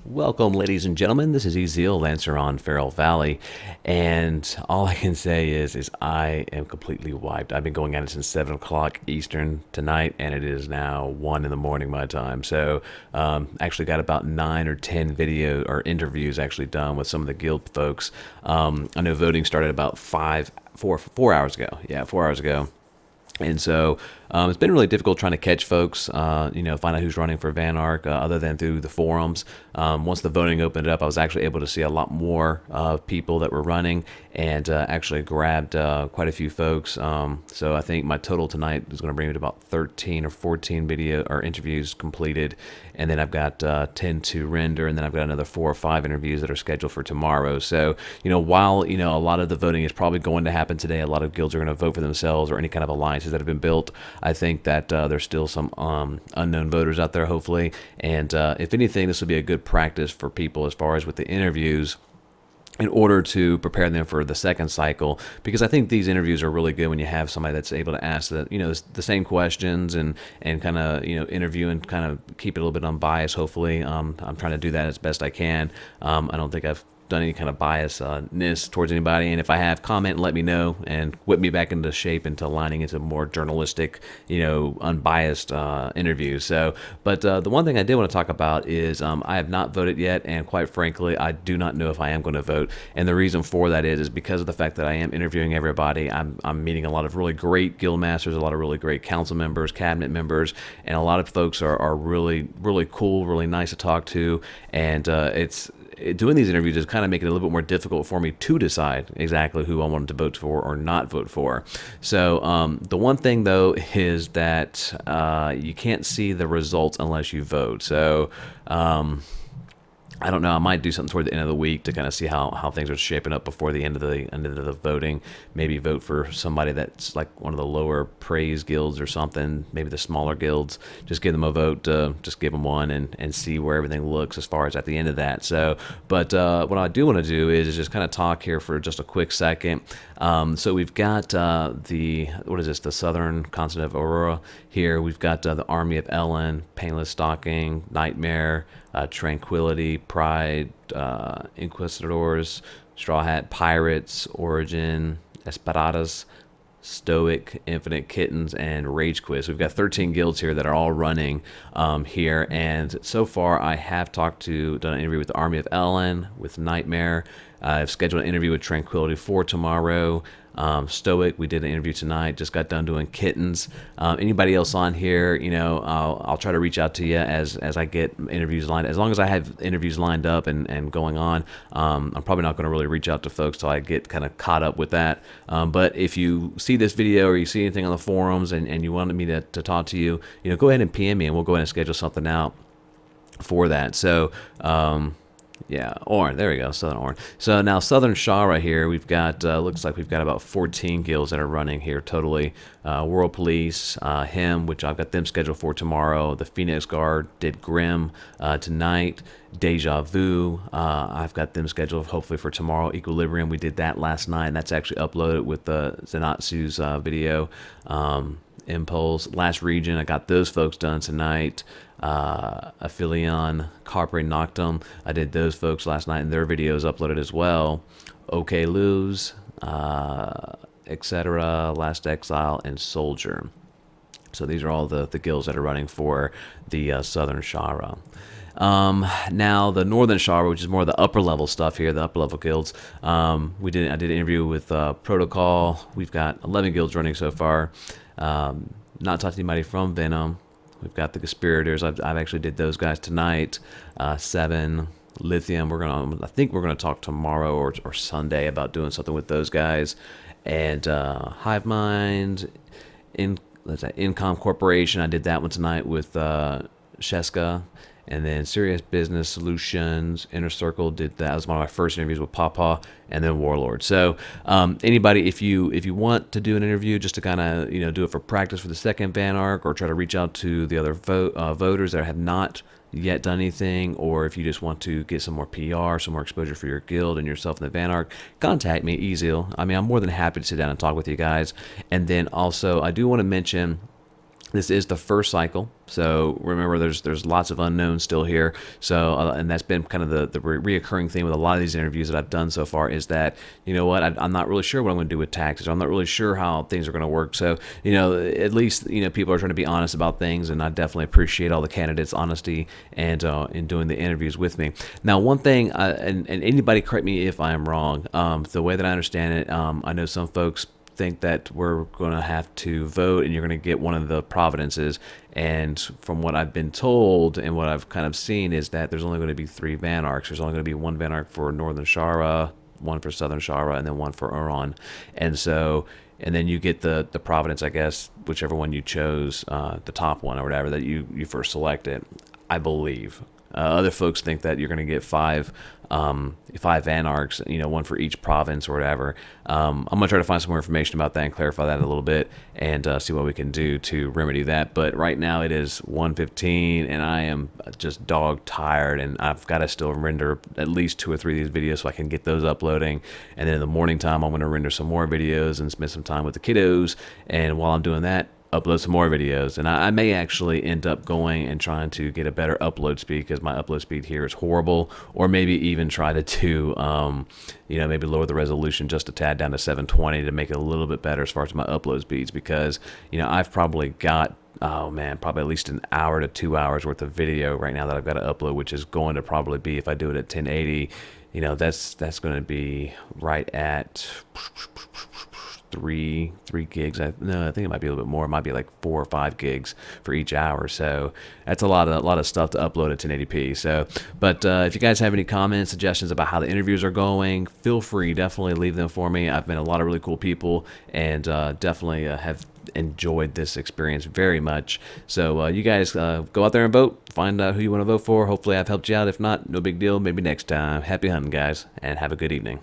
Welcome, ladies and gentlemen. This is Eziel, Lancer on Feral Valley, and all I can say is I am completely wiped. I've been going at it since 7 o'clock Eastern tonight, and it is now 1 in the morning my time. So, actually got about 9 or 10 video or interviews actually done with some of the guild folks. I know voting started about 4 hours ago. Yeah, 4 hours ago. And so it's been really difficult trying to catch folks, find out who's running for Vanarch other than through the forums. Once the voting opened up, I was actually able to see a lot more people that were running and actually grabbed quite a few folks. So I think my total tonight is going to bring me to about 13 or 14 video or interviews completed. And then I've got 10 to render, and then I've got another 4 or 5 interviews that are scheduled for tomorrow. So, while, a lot of the voting is probably going to happen today, a lot of guilds are going to vote for themselves or any kind of alliances that have been built. I think that there's still some unknown voters out there, hopefully. And if anything, this will be a good practice for people as far as with the interviews, in order to prepare them for the second cycle, because I think these interviews are really good when you have somebody that's able to ask the same questions and kind of interview and kind of keep it a little bit unbiased. Hopefully, I'm trying to do that as best I can. I don't think I've done any kind of biasness towards anybody, and if I have, comment and let me know and whip me back into shape into lining into more journalistic, unbiased interviews. So, but the one thing I did want to talk about is I have not voted yet, and quite frankly, I do not know if I am going to vote. And the reason for that is because of the fact that I am interviewing everybody. I'm meeting a lot of really great guild masters, a lot of really great council members, cabinet members, and a lot of folks are really, really cool, really nice to talk to, and it's doing these interviews is kind of making it a little bit more difficult for me to decide exactly who I wanted to vote for or not vote for. So the one thing, though, is that you can't see the results unless you vote. So I don't know. I might do something toward the end of the week to kind of see how things are shaping up before the end of the voting. Maybe vote for somebody that's like one of the lower praise guilds or something. Maybe the smaller guilds. Just give them a vote. Just give them one and see where everything looks as far as at the end of that. So, but what I do want to do is just kind of talk here for just a quick second. So we've got the Southern Continent of Aurora here. We've got the Army of Ellen, Painless Stalking, Nightmare, Tranquility, Pride, Inquisitors, Straw Hat, Pirates, Origin, Esperadas, Stoic, Infinite Kittens, and Rage Quiz. We've got 13 guilds here that are all running here, and so far I have done an interview with the Army of Ellen, with Nightmare. I've scheduled an interview with Tranquility for tomorrow. Stoic, we did an interview tonight. Just got done doing Kittens. Anybody else on here, I'll try to reach out to you as I get interviews lined. As long as I have interviews lined up and going on, I'm probably not going to really reach out to folks till I get kind of caught up with that. But if you see this video or you see anything on the forums and you wanted me to talk to you, go ahead and PM me and we'll go ahead and schedule something out for that. So, yeah, Orin. There we go, Southern Orin. So now Southern Shara here, we've got, looks like we've got about 14 guilds that are running here totally. World Police, HIM, which I've got them scheduled for tomorrow. The Phoenix Guard did Grim tonight. Deja Vu, I've got them scheduled hopefully for tomorrow. Equilibrium, we did that last night, and that's actually uploaded with Zenatsu's video. Impulse, Last Region, I got those folks done tonight. Aphelion, Carpe Noctum, I did those folks last night and their videos uploaded as well. OK Lose, etc., Last Exile, and Soldier. So these are all the guilds that are running for the Southern Shara. Now the Northern Shara, which is more of the upper level stuff here, the upper level guilds. I did an interview with Protocol. We've got 11 guilds running so far. Not talked to anybody from Venom. We've got the Conspirators. I've actually did those guys tonight. 7 Lithium. I think we're gonna talk tomorrow or Sunday about doing something with those guys. And Hive Mind, Incom Corporation. I did that one tonight with Sheska. And then Serious Business Solutions, Inner Circle did that. That was one of my first interviews with Papa, and then Warlord. So anybody, if you want to do an interview just to kind of do it for practice for the second Vanarch, or try to reach out to the other voters that have not yet done anything, or if you just want to get some more PR, some more exposure for your guild and yourself in the Vanarch, contact me, Eziel. I mean, I'm more than happy to sit down and talk with you guys. And then also, I do want to mention This is the first cycle, so remember, there's lots of unknowns still here. So, and that's been kind of the reoccurring theme with a lot of these interviews that I've done so far is that, you know what, I'm not really sure what I'm going to do with taxes. I'm not really sure how things are going to work. So, at least people are trying to be honest about things, and I definitely appreciate all the candidates' honesty and in doing the interviews with me. Now, one thing, and anybody correct me if I'm wrong. The way that I understand it, I know some folks think that we're going to have to vote and you're going to get one of the providences. And from what I've been told and what I've kind of seen is that there's only going to be 3 Vanarchs. There's only going to be 1 Vanarch for Northern Shara, 1 for Southern Shara, and then 1 for Uron. And so, and then you get the providence, I guess, whichever one you chose, the top one or whatever that you first selected, I believe. Other folks think that you're going to get 5 Vanarchs, 1 for each province or whatever. I'm going to try to find some more information about that and clarify that a little bit and see what we can do to remedy that. But right now it is 1:15 and I am just dog tired, and I've got to still render at least 2 or 3 of these videos so I can get those uploading. And then in the morning time, I'm going to render some more videos and spend some time with the kiddos. And while I'm doing that, upload some more videos, and I may actually end up going and trying to get a better upload speed because my upload speed here is horrible, or maybe even try to do maybe lower the resolution just a tad down to 720 to make it a little bit better as far as my upload speeds, because I've probably got probably at least an hour to 2 hours worth of video right now that I've got to upload, which is going to probably be, if I do it at 1080, that's going to be right at three gigs. No, I think it might be a little bit more. It might be like 4 or 5 gigs for each hour. So that's a lot of stuff to upload at 1080p. So, but if you guys have any comments, suggestions about how the interviews are going, feel free, definitely leave them for me. I've met a lot of really cool people, and definitely have enjoyed this experience very much. So you guys go out there and vote. Find out who you want to vote for. Hopefully I've helped you out. If not, no big deal. Maybe next time. Happy hunting, guys, and have a good evening.